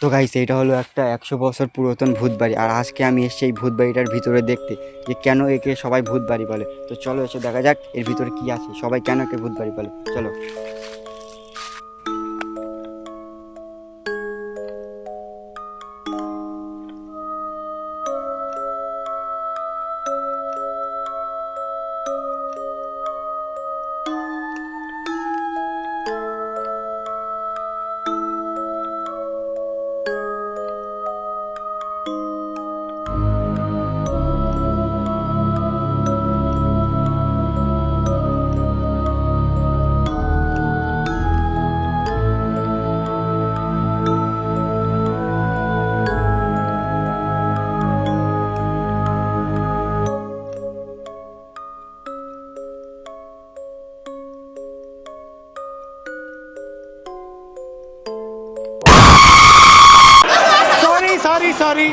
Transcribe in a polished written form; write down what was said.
তো গাইস, এইটা হলো একটা 100 বছর পুরাতন ভূত বাড়ি। আর আজকে আমি এসেছি এই ভূত বাড়িটার ভিতরে দেখতে যে কেন একে সবাই ভূত বাড়ি বলে। তো চলো এসে দেখা যাক এর ভিতরে কি আছে, সবাই কেন একে ভূত বাড়ি বলে। চলো। Sorry, sorry, sorry.